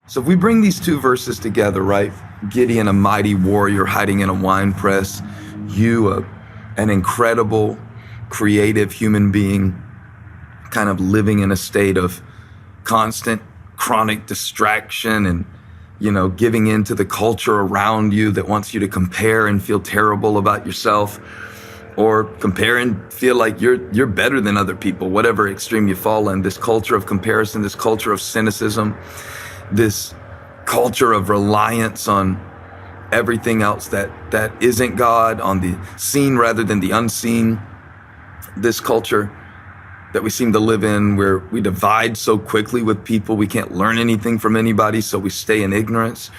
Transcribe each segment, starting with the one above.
So if we bring these two verses together, right? Gideon, a mighty warrior hiding in a wine press. You, an incredible, creative human being, kind of living in a state of constant, chronic distraction and, giving in to the culture around you that wants you to compare and feel terrible about yourself, or compare and feel like you're better than other people, whatever extreme you fall in. This culture of comparison, this culture of cynicism, this culture of reliance on everything else that isn't God, on the seen rather than the unseen. This culture that we seem to live in, where we divide so quickly with people, we can't learn anything from anybody, so we stay in ignorance.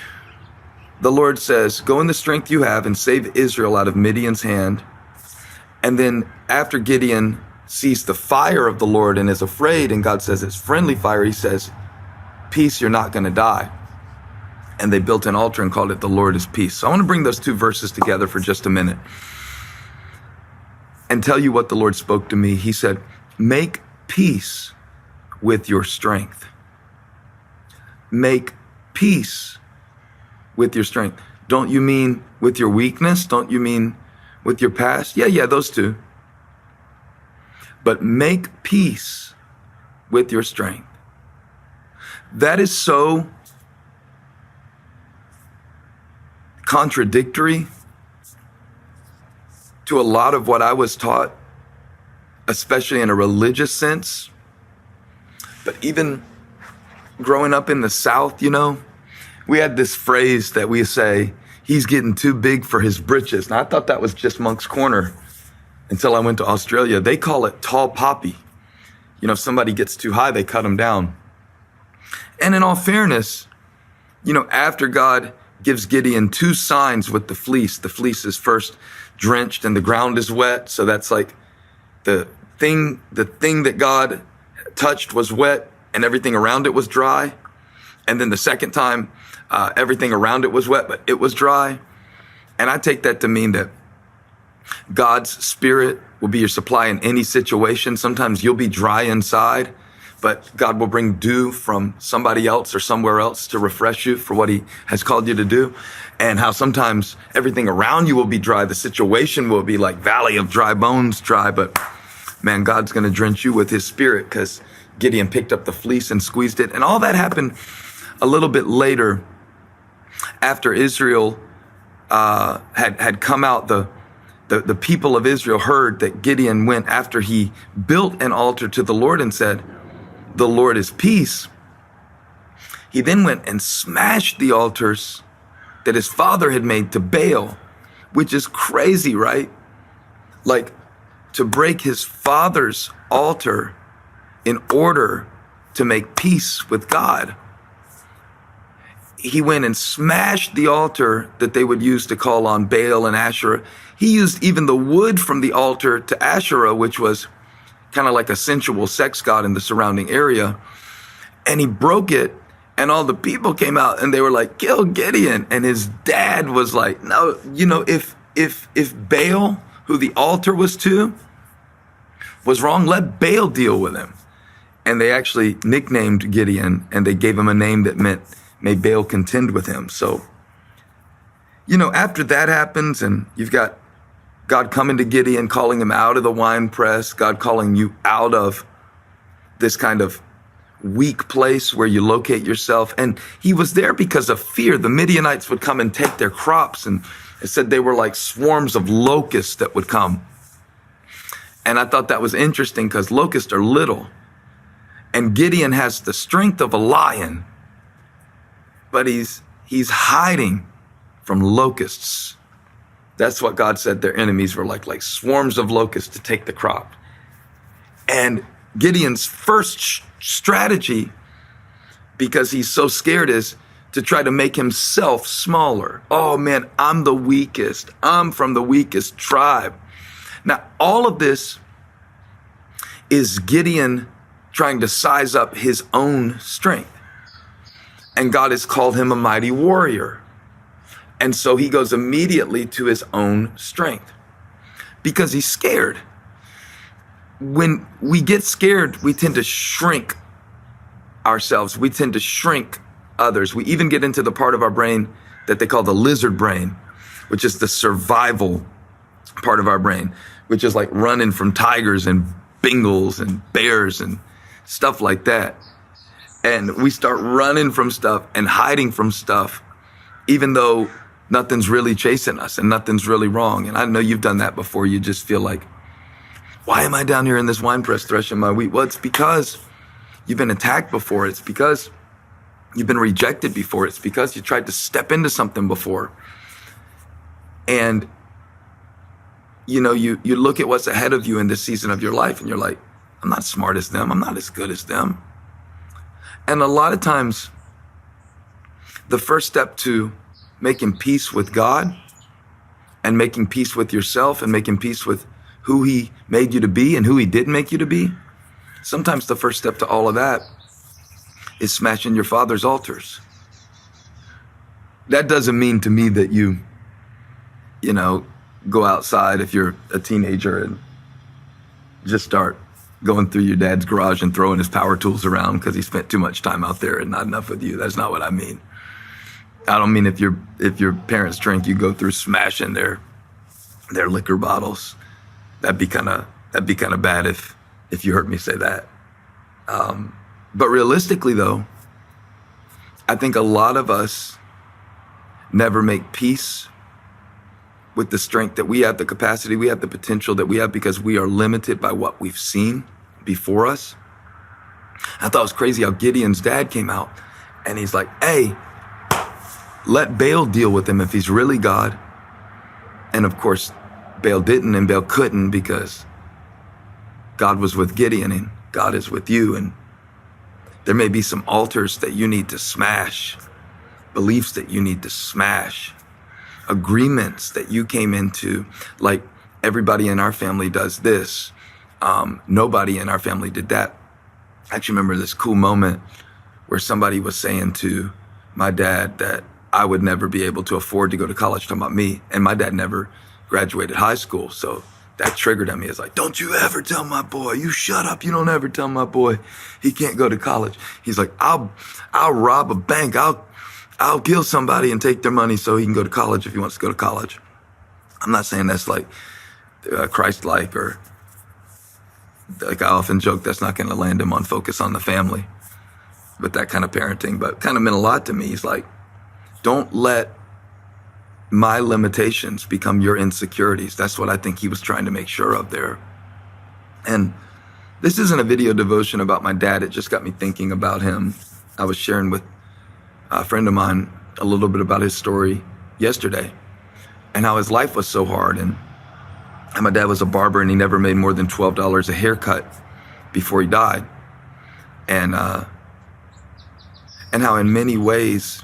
The Lord says, go in the strength you have and save Israel out of Midian's hand. And then after Gideon sees the fire of the Lord and is afraid, and God says it's friendly fire, he says, peace, you're not going to die. And they built an altar and called it the Lord is Peace. So I want to bring those two verses together for just a minute and tell you what the Lord spoke to me. He said, make peace with your strength. Make peace with your strength. Don't you mean with your weakness? Don't you mean with your past? Yeah, those two. But make peace with your strength. That is so contradictory to a lot of what I was taught, especially in a religious sense. But even growing up in the South, we had this phrase that we say, he's getting too big for his britches. And I thought that was just Moncks Corner until I went to Australia. They call it tall poppy. If somebody gets too high, they cut them down. And in all fairness, after God gives Gideon two signs with the fleece is first drenched and the ground is wet. So that's like the thing that God touched was wet and everything around it was dry. And then the second time, everything around it was wet, but it was dry. And I take that to mean that God's Spirit will be your supply in any situation. Sometimes you'll be dry inside, but God will bring dew from somebody else or somewhere else to refresh you for what he has called you to do. And how sometimes everything around you will be dry. The situation will be like valley of dry bones dry, but man, God's going to drench you with his Spirit, because Gideon picked up the fleece and squeezed it. And all that happened a little bit later, after Israel had come out. The people of Israel heard that Gideon went after he built an altar to the Lord and said, the Lord is peace. He then went and smashed the altars that his father had made to Baal, which is crazy, right? Like, to break his father's altar in order to make peace with God. He went and smashed the altar that they would use to call on Baal and Asherah. He used even the wood from the altar to Asherah, which was kind of like a sensual sex god in the surrounding area. And he broke it, and all the people came out and they were like, kill Gideon. And his dad was like, no, if Baal, who the altar was to, was wrong, let Baal deal with him. And they actually nicknamed Gideon, and they gave him a name that meant, may Baal contend with him. So, after that happens, and you've got God coming to Gideon, calling him out of the wine press, God calling you out of this kind of weak place where you locate yourself. And he was there because of fear. The Midianites would come and take their crops, and it said they were like swarms of locusts that would come. And I thought that was interesting, because locusts are little. And Gideon has the strength of a lion, but he's hiding from locusts. That's what God said their enemies were like swarms of locusts to take the crop. And Gideon's first strategy, because he's so scared, is to try to make himself smaller. Oh man, I'm the weakest. I'm from the weakest tribe. Now, all of this is Gideon trying to size up his own strength. And God has called him a mighty warrior. And so he goes immediately to his own strength because he's scared. When we get scared, we tend to shrink ourselves. We tend to shrink others. We even get into the part of our brain that they call the lizard brain, which is the survival part of our brain, which is like running from tigers and Bengals and bears and stuff like that. And we start running from stuff and hiding from stuff, even though nothing's really chasing us and nothing's really wrong. And I know you've done that before. You just feel like, why am I down here in this wine press threshing my wheat? Well, it's because you've been attacked before. It's because you've been rejected before. It's because you tried to step into something before. And, you know, you look at what's ahead of you in this season of your life and you're like, I'm not as smart as them. I'm not as good as them. And a lot of times, the first step to making peace with God and making peace with yourself and making peace with who he made you to be and who he didn't make you to be, sometimes the first step to all of that is smashing your father's altars. That doesn't mean to me that you go outside if you're a teenager and just start going through your dad's garage and throwing his power tools around because he spent too much time out there and not enough with you. That's not what I mean. I don't mean if your parents drink, you go through smashing their liquor bottles. That'd be kind of bad if you heard me say that. But realistically, though, I think a lot of us never make peace with the strength that we have, the capacity we have, the potential that we have, because we are limited by what we've seen before us. I thought it was crazy how Gideon's dad came out and he's like, hey, let Baal deal with him if he's really God. And of course, Baal didn't and Baal couldn't, because God was with Gideon and God is with you. And there may be some altars that you need to smash, beliefs that you need to smash, agreements that you came into, like everybody in our family does this. Nobody in our family did that. I actually remember this cool moment where somebody was saying to my dad that I would never be able to afford to go to college, talking about me. And my dad never graduated high school. So that triggered at me. It's like, don't you ever tell my boy, you shut up. You don't ever tell my boy he can't go to college. He's like, I'll rob a bank. I'll kill somebody and take their money so he can go to college if he wants to go to college. I'm not saying that's like Christ-like, or like I often joke, that's not going to land him on focus on the family with that kind of parenting, but kind of meant a lot to me. He's like, don't let my limitations become your insecurities. That's what I think he was trying to make sure of there. And this isn't a video devotion about my dad. It just got me thinking about him. I was sharing with a friend of mine a little bit about his story yesterday and how his life was so hard. And my dad was a barber and he never made more than $12 a haircut before he died. And how in many ways,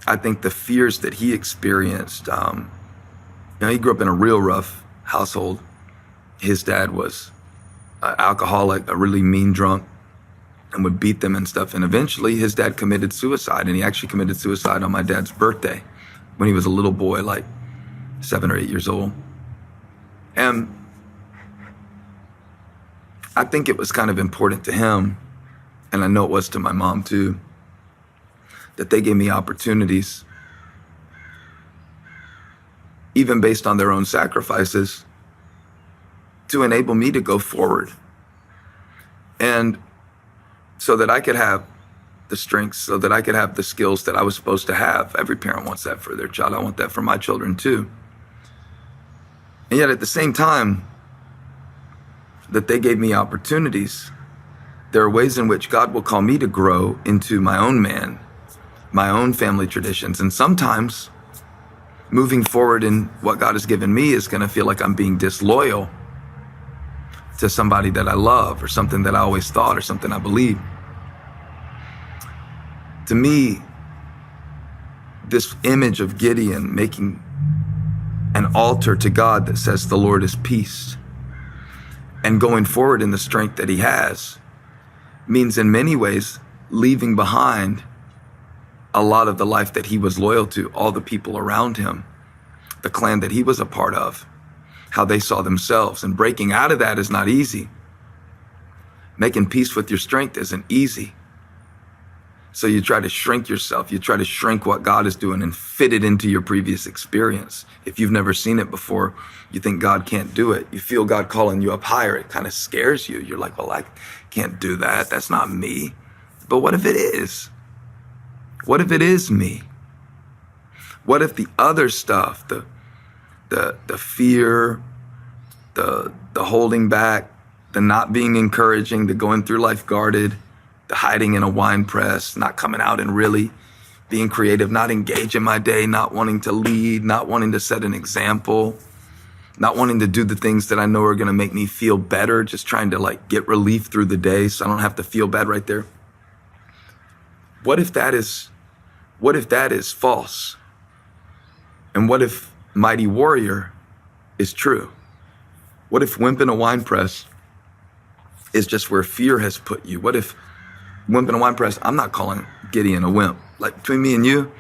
I think the fears that he experienced, he grew up in a real rough household. His dad was an alcoholic, a really mean drunk, and would beat them and stuff. And eventually his dad committed suicide, and he actually committed suicide on my dad's birthday when he was a little boy, like 7 or 8 years old. And I think it was kind of important to him, and I know it was to my mom too, that they gave me opportunities, even based on their own sacrifices, to enable me to go forward. And so that I could have the strengths, so that I could have the skills that I was supposed to have. Every parent wants that for their child. I want that for my children too. And yet at the same time that they gave me opportunities, there are ways in which God will call me to grow into my own man, my own family traditions. And sometimes moving forward in what God has given me is going to feel like I'm being disloyal to somebody that I love, or something that I always thought, or something I believe. To me, this image of Gideon making an altar to God that says the Lord is peace, and going forward in the strength that he has, means in many ways leaving behind a lot of the life that he was loyal to, all the people around him, the clan that he was a part of, how they saw themselves. And breaking out of that is not easy. Making peace with your strength isn't easy. So you try to shrink yourself. You try to shrink what God is doing and fit it into your previous experience. If you've never seen it before, you think God can't do it. You feel God calling you up higher. It kind of scares you. You're like, well, I can't do that. That's not me. But what if it is? What if it is me? What if the other stuff, the fear, the holding back, the not being encouraging, the going through life guarded, the hiding in a wine press, not coming out and really being creative, not engaging my day, not wanting to lead, not wanting to set an example, not wanting to do the things that I know are going to make me feel better, just trying to like get relief through the day so I don't have to feel bad right there. What if that is false? And what if mighty warrior is true? What if wimp in a wine press is just where fear has put you? What if wimp in a wine press, I'm not calling Gideon a wimp. Like between me and you,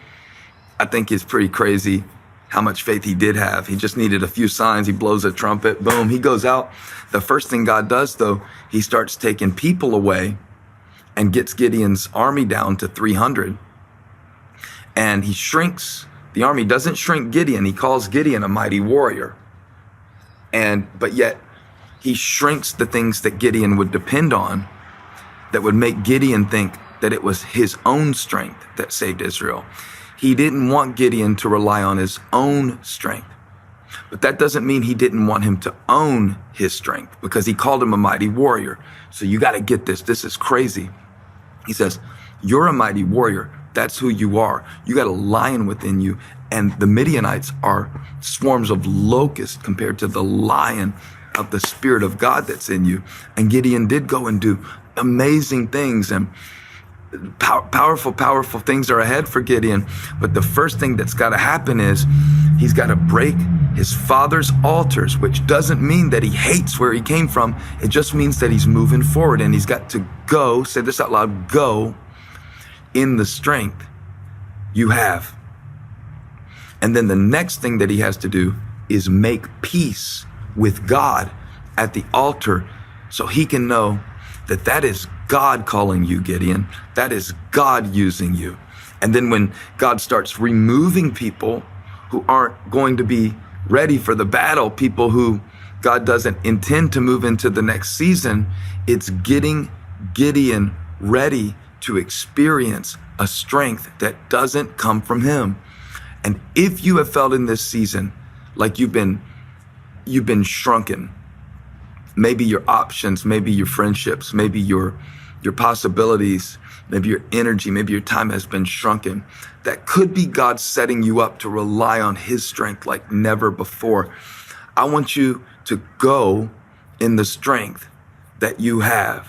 I think it's pretty crazy how much faith he did have. He just needed a few signs. He blows a trumpet, boom, he goes out. The first thing God does though, he starts taking people away and gets Gideon's army down to 300. And he shrinks. The army doesn't shrink Gideon. He calls Gideon a mighty warrior. But yet he shrinks the things that Gideon would depend on that would make Gideon think that it was his own strength that saved Israel. He didn't want Gideon to rely on his own strength. But that doesn't mean he didn't want him to own his strength, because he called him a mighty warrior. So you got to get this. This is crazy. He says, you're a mighty warrior. That's who you are. You got a lion within you. And the Midianites are swarms of locusts compared to the lion of the Spirit of God that's in you. And Gideon did go and do amazing things, and powerful things are ahead for Gideon. But the first thing that's got to happen is he's got to break his father's altars, which doesn't mean that he hates where he came from. It just means that he's moving forward, and he's got to go, say this out loud, go in the strength you have. And then the next thing that he has to do is make peace with God at the altar, so he can know that that is God calling you, Gideon. That is God using you. And then when God starts removing people who aren't going to be ready for the battle, people who God doesn't intend to move into the next season, it's getting Gideon ready to experience a strength that doesn't come from him. And if you have felt in this season like you've been shrunken, maybe your options, maybe your friendships, maybe your possibilities, maybe your energy, maybe your time has been shrunken, that could be God setting you up to rely on his strength like never before. I want you to go in the strength that you have.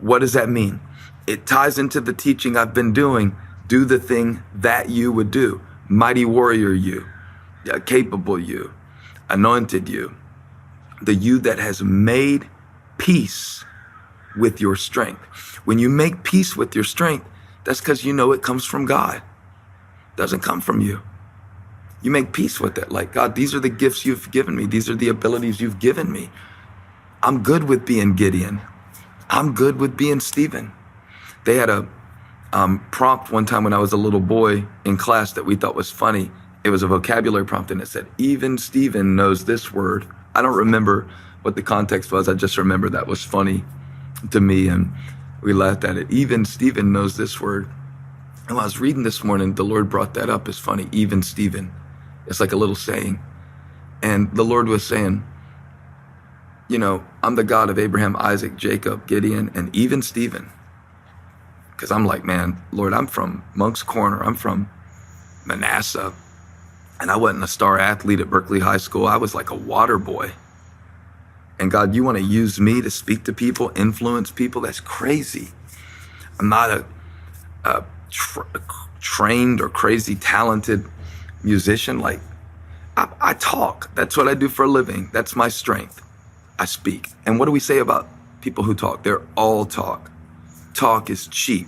What does that mean? It ties into the teaching I've been doing. Do the thing that you would do. Mighty warrior you, capable you, anointed you, the you that has made peace with your strength. When you make peace with your strength, that's because you know it comes from God. It doesn't come from you. You make peace with it. Like, God, these are the gifts you've given me. These are the abilities you've given me. I'm good with being Gideon. I'm good with being Stephen. They had a prompt one time when I was a little boy in class that we thought was funny. It was a vocabulary prompt, and it said, even Stephen knows this word. I don't remember what the context was. I just remember that was funny to me, and we laughed at it. Even Stephen knows this word. And when I was reading this morning, the Lord brought that up as funny. Even Stephen. It's like a little saying. And the Lord was saying, you know, I'm the God of Abraham, Isaac, Jacob, Gideon, and even Stephen. Because I'm like, man, Lord, I'm from Moncks Corner. I'm from Manasseh. And I wasn't a star athlete at Berkeley High School. I was like a water boy. And God, you want to use me to speak to people, influence people? That's crazy. I'm not a trained or crazy talented musician. Like, I talk. That's what I do for a living. That's my strength. I speak. And what do we say about people who talk? They're all talk. Talk is cheap.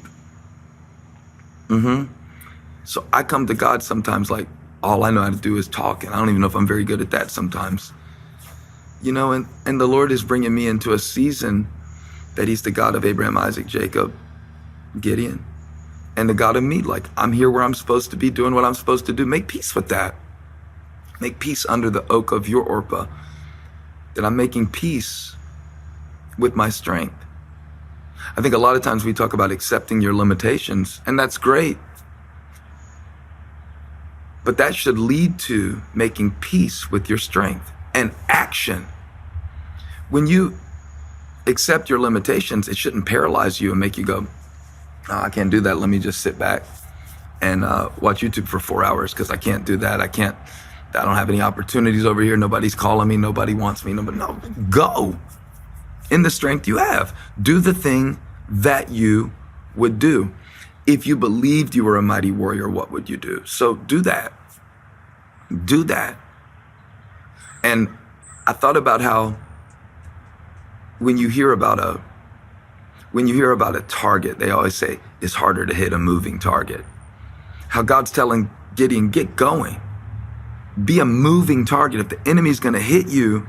So I come to God sometimes like, all I know how to do is talk, and I don't even know if I'm very good at that sometimes. You know, and the Lord is bringing me into a season that he's the God of Abraham, Isaac, Jacob, Gideon. and the God of me. Like, I'm here where I'm supposed to be, doing what I'm supposed to do. Make peace with that. Make peace under the oak of your Orpah, that I'm making peace with my strength. I think a lot of times we talk about accepting your limitations, and that's great. But that should lead to making peace with your strength and action. When you accept your limitations, it shouldn't paralyze you and make you go, oh, I can't do that. Let me just sit back and watch YouTube for 4 hours because I can't do that. I don't have any opportunities over here. Nobody's calling me. Nobody wants me. No, go in the strength you have. Do the thing that you would do. If you believed you were a mighty warrior, what would you do? So do that. Do that. And I thought about how when you hear about a target, they always say it's harder to hit a moving target. How God's telling Gideon, get going. Be a moving target. If the enemy's going to hit you,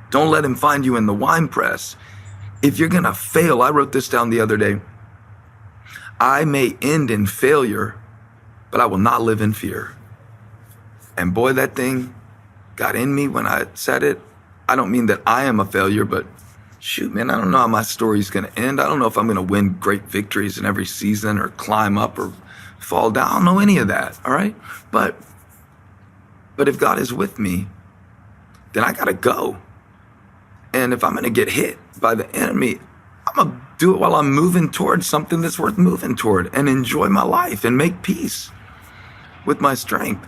don't let him find you in the wine press. If you're going to fail, I wrote this down the other day. I may end in failure, but I will not live in fear. And boy, that thing got in me when I said it. I don't mean that I am a failure, but shoot, man, I don't know how my story's going to end. I don't know if I'm going to win great victories in every season or climb up or fall down. I don't know any of that, all right? But if God is with me, then I got to go. And if I'm going to get hit by the enemy, I'm going to do it while I'm moving towards something that's worth moving toward and enjoy my life and make peace with my strength.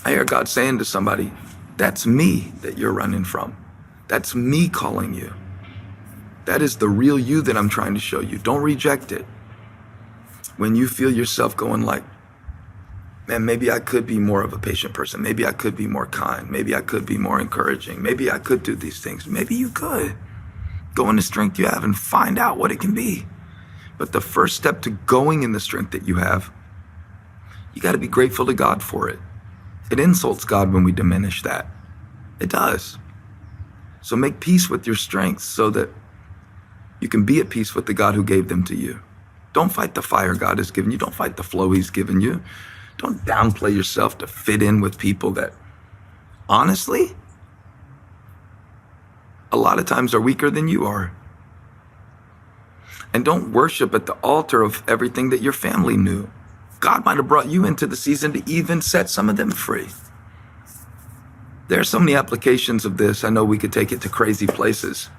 I hear God saying to somebody, that's me that you're running from. That's me calling you. That is the real you that I'm trying to show you. Don't reject it. When you feel yourself going like, man, maybe I could be more of a patient person. Maybe I could be more kind. Maybe I could be more encouraging. Maybe I could do these things. Maybe you could. Go in the strength you have and find out what it can be. But the first step to going in the strength that you have, you got to be grateful to God for it. It insults God when we diminish that. It does. So make peace with your strengths so that you can be at peace with the God who gave them to you. Don't fight the fire God has given you. Don't fight the flow he's given you. Don't downplay yourself to fit in with people that, honestly, a lot of times are weaker than you are. And don't worship at the altar of everything that your family knew. God might have brought you into the season to even set some of them free. There are so many applications of this. I know we could take it to crazy places.